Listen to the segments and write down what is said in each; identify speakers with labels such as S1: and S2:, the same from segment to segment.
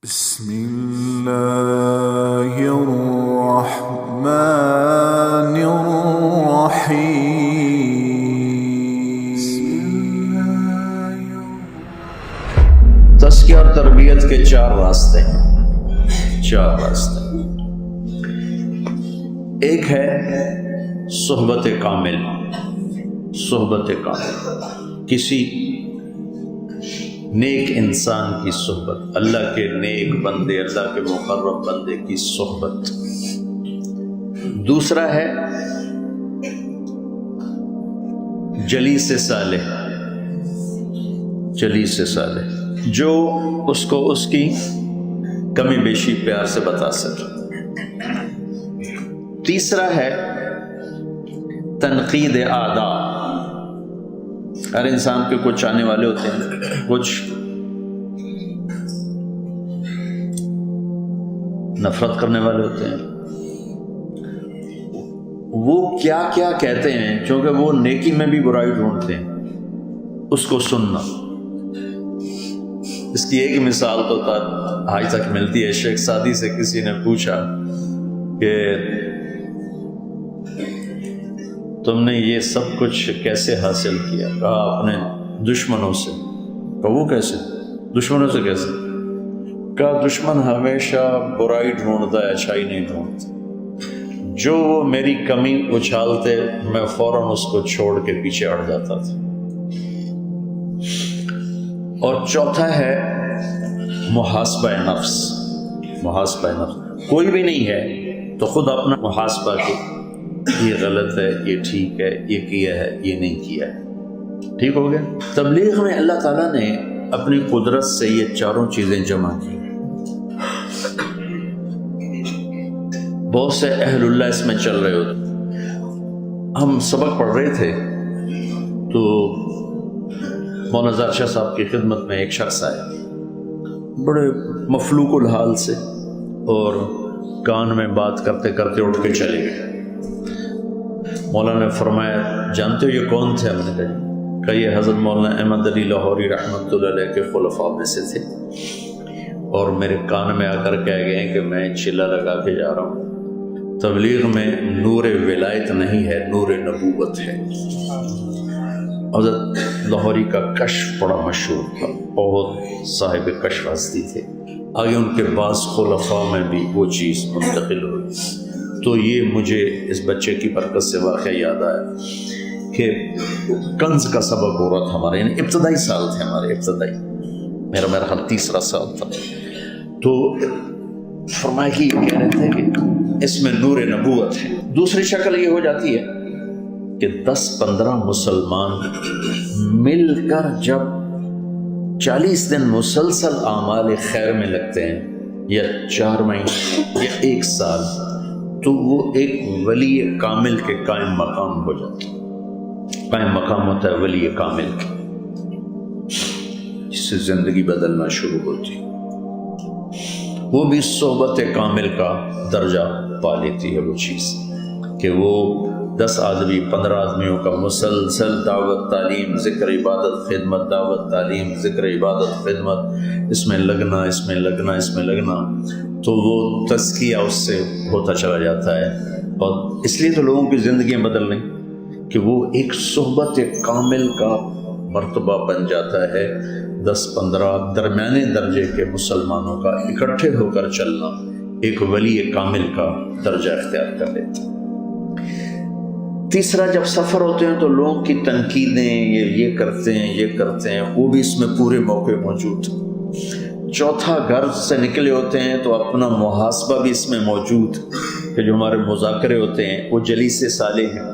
S1: بسم اللہ الرحمن الرحیم۔
S2: تزکیہ اور تربیت کے چار راستے ہیں۔ ایک ہے صحبت کامل، کسی نیک انسان کی صحبت، اللہ کے نیک بندے، اللہ کے مقرب بندے کی صحبت۔ دوسرا ہے جلیس صالح، جو اس کو اس کی کمی بیشی پیار سے بتا سکے۔ تیسرا ہے تنقید اعداء، ہر انسان کے کچھ آنے والے ہوتے ہیں، کچھ نفرت کرنے والے ہوتے ہیں، وہ کیا کیا کہتے ہیں، چونکہ وہ نیکی میں بھی برائی ڈھونڈتے ہیں، اس کو سننا۔ اس کی ایک مثال تو آج تک ملتی ہے۔ شیخ سعدی سے کسی نے پوچھا کہ تم نے یہ سب کچھ کیسے حاصل کیا؟ کہا اپنے دشمنوں سے۔ کہا وہ کیسے؟ دشمنوں سے کیسے؟ کہا دشمن ہمیشہ برائی ڈھونڈتا ہے، اچھائی نہیں ڈھونڈتا۔ جو وہ میری کمی اچھالتے میں فوراً اس کو چھوڑ کے پیچھے ہٹ جاتا تھا۔ اور چوتھا ہے محاسبہ نفس۔ کوئی بھی نہیں ہے تو خود اپنا محاسبہ کہ یہ غلط ہے، یہ ٹھیک ہے، یہ کیا ہے، یہ نہیں کیا ہے، ٹھیک ہو گیا۔ تبلیغ میں اللہ تعالیٰ نے اپنی قدرت سے یہ چاروں چیزیں جمع کی۔ بہت سے اہل اللہ اس میں چل رہے ہوتے۔ ہم سبق پڑھ رہے تھے تو مولانا ظاہر شاہ صاحب کی خدمت میں ایک شخص آیا، بڑے مفلوق الحال سے، اور کان میں بات کرتے کرتے اٹھ کے چلے گئے۔ مولانا نے فرمایا جانتے ہو یہ کون تھے؟ ہم نے کہا یہ حضرت مولانا احمد علی لاہوری رحمۃ اللہ علیہ کے خلفاء میں سے تھے، اور میرے کان میں آ کر کہہ گئے کہ میں چلا لگا کے جا رہا ہوں، تبلیغ میں نور ولایت نہیں ہے، نور نبوت ہے۔ حضرت لاہوری کا کشف بڑا مشہور تھا، بہت صاحب کشف ہستی تھے۔ آگے ان کے بعض خلفاء میں بھی وہ چیز منتقل ہوئی۔ تو یہ مجھے اس بچے کی برکت سے واقعہ یاد آیا کہ کنز کا سبق ہو رہا تھا ہمارے، یعنی ابتدائی سال تھے ہمارے، میرا خیال تیسرا سال تھا۔ تو فرمایا کہ یہ کہہ رہے تھے کہ اس میں نور نبوت ہے۔ دوسری شکل یہ ہو جاتی ہے کہ 10-15 مسلمان مل کر جب 40 دن مسلسل اعمال خیر میں لگتے ہیں، یا 4 مہینے یا 1 سال، تو وہ ایک ولی کامل کے قائم مقام ہو جاتا ہے۔ قائم مقام ہوتا ہے ولی کامل کے، جس سے زندگی بدلنا شروع ہوتی ہے۔ وہ بھی صحبت کامل کا درجہ پا لیتی ہے وہ چیز، کہ وہ 10 آدمی 15 آدمیوں کا مسلسل دعوت تعلیم ذکر عبادت خدمت، دعوت تعلیم ذکر عبادت خدمت، اس میں لگنا تو وہ تزکیہ اس سے ہوتا چلا جاتا ہے۔ اور اس لیے تو لوگوں کی زندگیاں بدل رہی کہ وہ ایک صحبت کامل کا مرتبہ بن جاتا ہے۔ 10-15 درمیانے درجے کے مسلمانوں کا اکٹھے ہو کر چلنا ایک ولی کامل کا درجہ اختیار کر لیتا ہے۔ تیسرا، جب سفر ہوتے ہیں تو لوگوں کی تنقیدیں، یہ کرتے ہیں، وہ بھی اس میں پورے موقع موجود۔ چوتھا، گھر سے نکلے ہوتے ہیں تو اپنا محاسبہ بھی اس میں موجود، کہ جو ہمارے مذاکرے ہوتے ہیں وہ جلیس صالح ہیں۔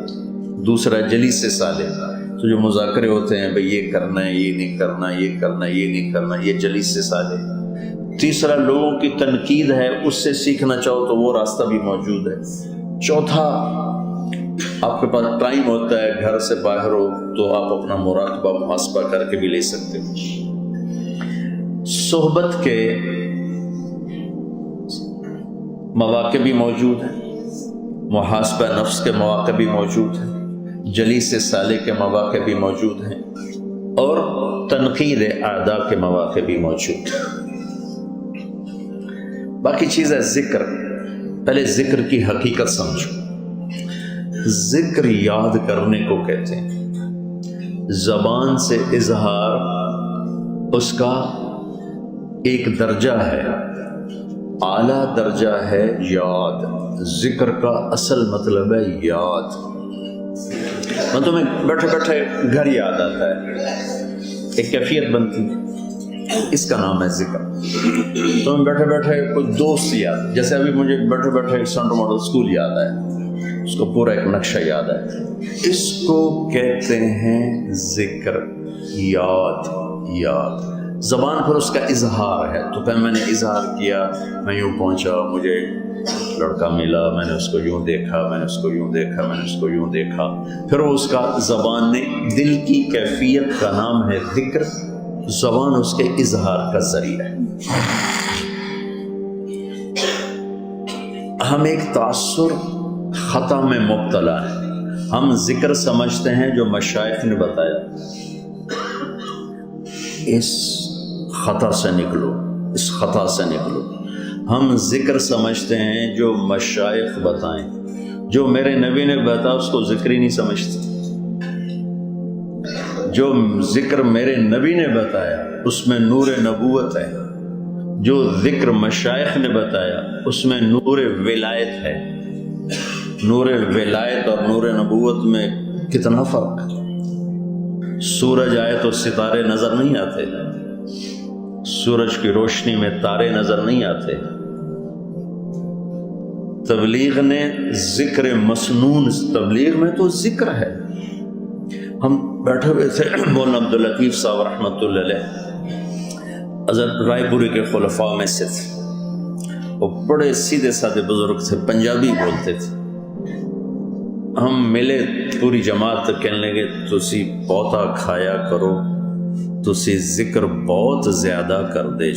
S2: دوسرا جلیس صالح، تو جو مذاکرے ہوتے ہیں بھئی یہ کرنا ہے، یہ نہیں کرنا، یہ کرنا، یہ نہیں کرنا، یہ جلیس صالح۔ تیسرا، لوگوں کی تنقید ہے، اس سے سیکھنا چاہو تو وہ راستہ بھی موجود ہے۔ چوتھا، آپ کے پاس ٹائم ہوتا ہے، گھر سے باہر ہو تو آپ اپنا مراقبہ محاسبہ کر کے بھی لے سکتے ہیں۔ صحبت کے مواقع بھی موجود ہیں، محاسبہ نفس کے مواقع بھی موجود ہیں، جلیس صالح کے مواقع بھی موجود ہیں، اور تنقید اعداء کے مواقع بھی موجود ہیں۔ باقی چیز ہے ذکر. پہلے ذکر کی حقیقت سمجھو. ذکر یاد کرنے کو کہتے ہیں. زبان سے اظہار اس کا ایک درجہ ہے، اعلیٰ درجہ ہے یاد. ذکر کا اصل مطلب ہے یاد. میں تمہیں بیٹھے بیٹھے گھر یاد آتا ہے، ایک کیفیت بنتی، اس کا نام ہے ذکر. تمہیں بیٹھے بیٹھے کوئی دوست یاد، جیسے ابھی مجھے بیٹھے بیٹھے سینٹر ماڈل اسکول یاد ہے، اس کو پورا ایک نقشہ یاد ہے. اس کو کہتے ہیں ذکر، یاد. یاد زبان پر اس کا اظہار ہے. تو پہلے میں نے اظہار کیا، میں یوں پہنچا، مجھے لڑکا ملا، میں نے اس کو یوں دیکھا، میں نے اس کو یوں دیکھا، میں نے اس کو یوں دیکھا. پھر اس کا زبان نے دل کی کیفیت کا نام ہے ذکر. زبان اس کے اظہار کا ذریعہ ہے. ہم ایک تاثر خطا میں مبتلا ہیں. ہم ذکر سمجھتے ہیں جو مشائخ نے بتایا. اس خطا سے نکلو، اس خطا سے نکلو. ہم ذکر سمجھتے ہیں جو مشائخ بتائیں. جو میرے نبی نے بتایا اس کو ذکر ہی نہیں سمجھتے. جو ذکر میرے نبی نے بتایا اس میں نور نبوت ہے. جو ذکر مشائخ نے بتایا اس میں نور ولایت ہے. نور ولایت اور نور نبوت میں کتنا فرق ہے. سورج آئے تو ستارے نظر نہیں آتے، سورج کی روشنی میں تارے نظر نہیں آتے. تبلیغ نے ذکر مسنون، تبلیغ میں تو ذکر ہے. ہم بیٹھے ہوئے تھے، مولانا عبداللطیف صاحب رحمۃ اللہ علیہ حضرت رائے پوری کے خلفاء میں سے تھے. وہ بڑے سیدھے سادے بزرگ تھے، پنجابی بولتے تھے. ہم ملے پوری جماعت، کہنے لگے تسی بہتا کھایا کرو، تسی ذکر بہت زیادہ کر دے.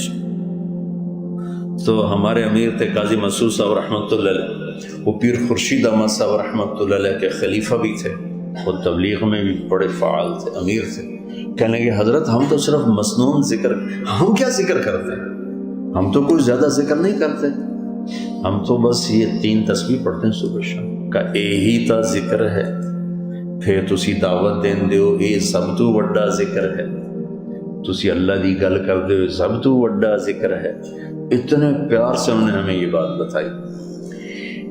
S2: تو ہمارے امیر تھے قاضی مسعود صاحب رحمۃ اللہ علیہ، وہ پیر خورشید احمد صاحب رحمۃ اللہ علیہ کے خلیفہ بھی تھے، وہ تبلیغ میں بھی بڑے فعال تھے، امیر تھے. کہنے لگے حضرت ہم تو صرف مسنون ذکر، ہم کیا ذکر کرتے ہیں؟ ہم تو کوئی زیادہ ذکر نہیں کرتے، ہم تو بس یہ 3 تسبیح پڑھتے ہیں صبح شام کا. یہی تا ذکر ہے. پھر تسی دعوت دین دیو، یہ سب تو وڈا ذکر ہے. تسی اللہ دی گل کر دیو، سب تو وڈا ذکر ہے. اتنے پیار سے انہوں نے ہمیں یہ بات بتائی.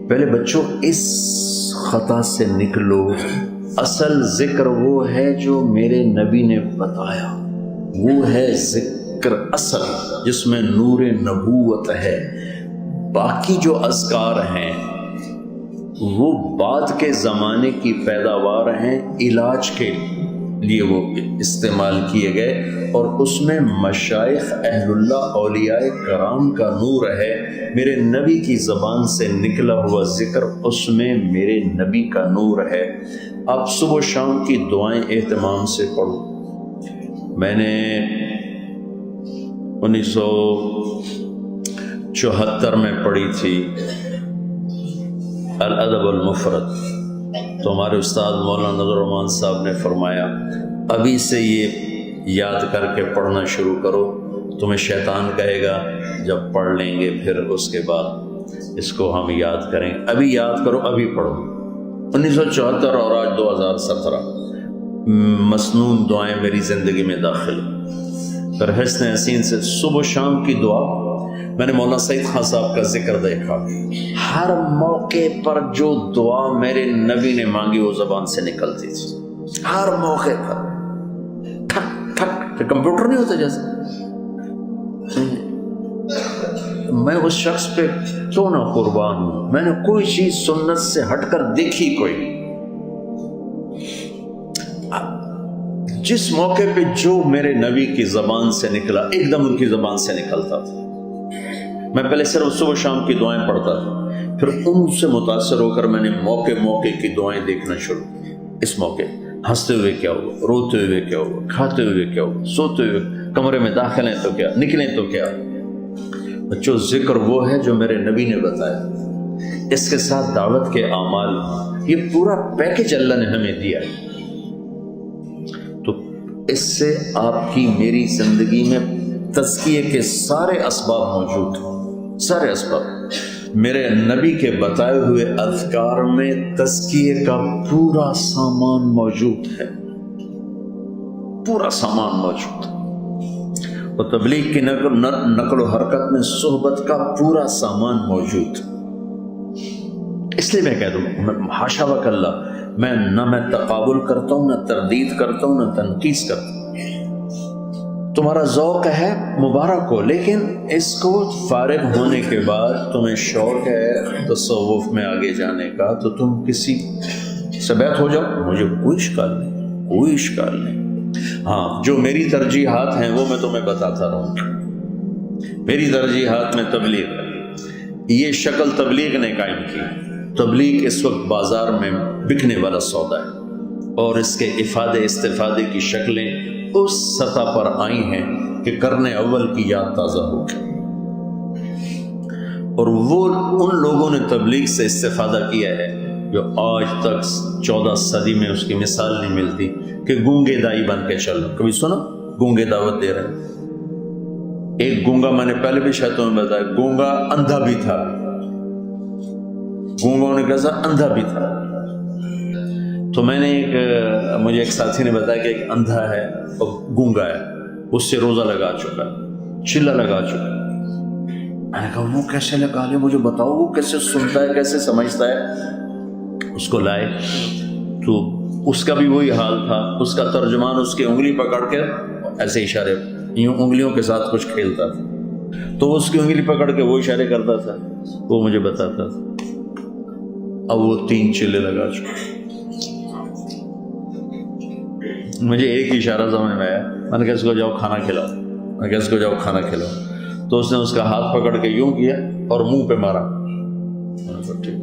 S2: پہلے بچوں اس خطا سے نکلو. اصل ذکر وہ ہے جو میرے نبی نے بتایا، وہ ہے ذکر اصل جس میں نور نبوت ہے. باقی جو اذکار ہیں وہ بعد کے زمانے کی پیداوار ہیں، علاج کے لیے وہ استعمال کیے گئے، اور اس میں مشائخ اہل اللہ اولیاء کرام کا نور ہے. میرے نبی کی زبان سے نکلا ہوا ذکر، اس میں میرے نبی کا نور ہے. آپ صبح و شام کی دعائیں اہتمام سے پڑھو. میں نے 1974 میں پڑھی تھی الادب المفرد. تو ہمارے استاد مولانا نظر الرحمان صاحب نے فرمایا ابھی سے یہ یاد کر کے پڑھنا شروع کرو. تمہیں شیطان کہے گا جب پڑھ لیں گے پھر اس کے بعد اس کو ہم یاد کریں. ابھی یاد کرو، ابھی پڑھو. 1974 اور آج 2017 مسنون دعائیں میری زندگی میں داخل. پھر حسن حسین سے صبح و شام کی دعا. میں نے مولانا سعید خان صاحب کا ذکر دیکھا، ہر موقع پر جو دعا میرے نبی نے مانگی وہ زبان سے نکلتی تھی. ہر موقع پر ٹھک ٹھک. کمپیوٹر نہیں ہوتا جیسے. میں اس شخص پہ کیوں نہ قربان ہوں. میں نے کوئی چیز سنت سے ہٹ کر دیکھی کوئی. جس موقع پہ جو میرے نبی کی زبان سے نکلا ایک دم ان کی زبان سے نکلتا تھا. میں پہلے صرف صبح شام کی دعائیں پڑھتا تھا، پھر ان سے متاثر ہو کر میں نے موقع موقع کی دعائیں دیکھنا شروع کی. اس موقع ہنستے ہوئے کیا ہوا، روتے ہوئے کیا ہوا، کھاتے ہوئے کیا ہوا، سوتے ہوئے، کمرے میں داخل ہیں تو کیا، نکلیں تو کیا. بچوں ذکر وہ ہے جو میرے نبی نے بتایا. اس کے ساتھ دعوت کے اعمال، یہ پورا پیکج اللہ نے ہمیں دیا ہے. تو اس سے آپ کی میری زندگی میں تزکیے کے سارے اسباب موجود ہیں. سارے اسباب میرے نبی کے بتائے ہوئے اذکار میں تزکیے کا پورا سامان موجود ہے، پورا سامان موجود ہے، اور تبلیغ کی نقل و حرکت میں صحبت کا پورا سامان موجود ہے۔ اس لیے میں کہہ دوں، حاشا وکلا، میں تقابل کرتا ہوں، نہ تردید کرتا ہوں، نہ تنقید کرتا ہوں۔ تمہارا ذوق ہے مبارک ہو، لیکن اس کو فارغ ہونے کے بعد تمہیں شوق ہے تصوف میں آگے جانے کا، تو تم کسی سے بیعت ہو جاؤ، مجھے کوئی اشکال نہیں، کوئی اشکال نہیں۔ ہاں، جو میری ترجیحات ہیں وہ میں تمہیں بتاتا رہوں گا۔ میری ترجیحات میں تبلیغ ہے، یہ شکل تبلیغ نے قائم کی۔ تبلیغ اس وقت بازار میں بکنے والا سودا ہے، اور اس کے افادے استفادے کی شکلیں اس سطح پر آئی ہیں کہ قرن اول کی یاد تازہ ہو گئی، اور وہ ان لوگوں نے تبلیغ سے استفادہ کیا ہے جو آج تک 14 صدی میں اس کی مثال نہیں ملتی، کہ گونگے دائی بن کے چل رہا۔ کبھی سنا گونگے دعوت دے رہے ہیں؟ ایک گونگا، میں نے پہلے بھی شاید تمہیں بتایا، گونگا اندھا بھی تھا، گونگوں نے کہا اندھا بھی تھا۔ تو میں نے مجھے ایک ساتھی نے بتایا کہ ایک اندھا ہے اور گونگا ہے، اس سے روزہ لگا چکا ہے، چلا لگا چکا ہے۔ میں نے کہا وہ کیسے لگا لے، مجھے بتاؤ وہ کیسے سنتا ہے، کیسے سمجھتا ہے؟ اس کو لائے تو اس کا بھی وہی حال تھا، اس کا ترجمان اس کی انگلی پکڑ کے ایسے اشارے، یوں انگلیوں کے ساتھ کچھ کھیلتا تھا، تو اس کی انگلی پکڑ کے وہ اشارے کرتا تھا، وہ مجھے بتاتا تھا۔ اب وہ 3 چلے لگا چکا۔ مجھے ایک اشارہ سمجھ میں آیا، میں نے کہا اس کو جاؤ کھانا کھلاؤ، میں نے کہا اس کو جاؤ کھانا کھلاؤ، تو اس نے اس کا ہاتھ پکڑ کے یوں کیا اور منہ پہ مارا، ٹھیک،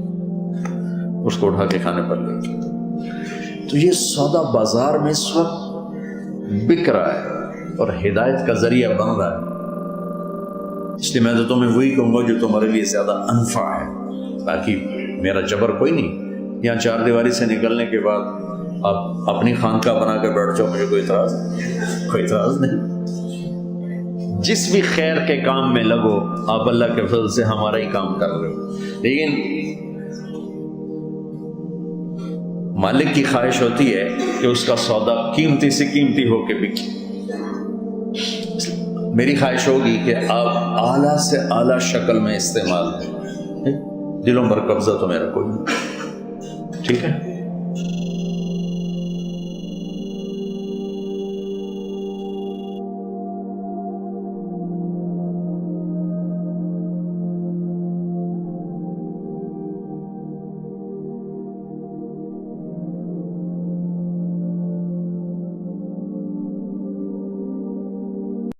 S2: اس کو اٹھا کے کھانے پر لے گیا۔ تو یہ سودا بازار میں اس وقت بک رہا ہے اور ہدایت کا ذریعہ بن رہا ہے۔ اس لیے میں تو تمہیں وہی کہوں گا جو تمہارے لیے زیادہ انفع ہے، باقی میرا جبر کوئی نہیں۔ یہاں 4 دیواری سے نکلنے کے بعد آپ اپنی خانقاہ بنا کے بیٹھ جاؤ، مجھے کوئی اعتراض نہیں۔ جس بھی خیر کے کام میں لگو، آپ اللہ کے فضل سے ہمارا ہی کام کر رہے ہو، لیکن مالک کی خواہش ہوتی ہے کہ اس کا سودا قیمتی سے قیمتی ہو کے بکے۔ میری خواہش ہوگی کہ آپ اعلیٰ سے اعلیٰ شکل میں استعمال کریں، دلوں پر قبضہ تو میرا کوئی نہیں، ٹھیک ہے؟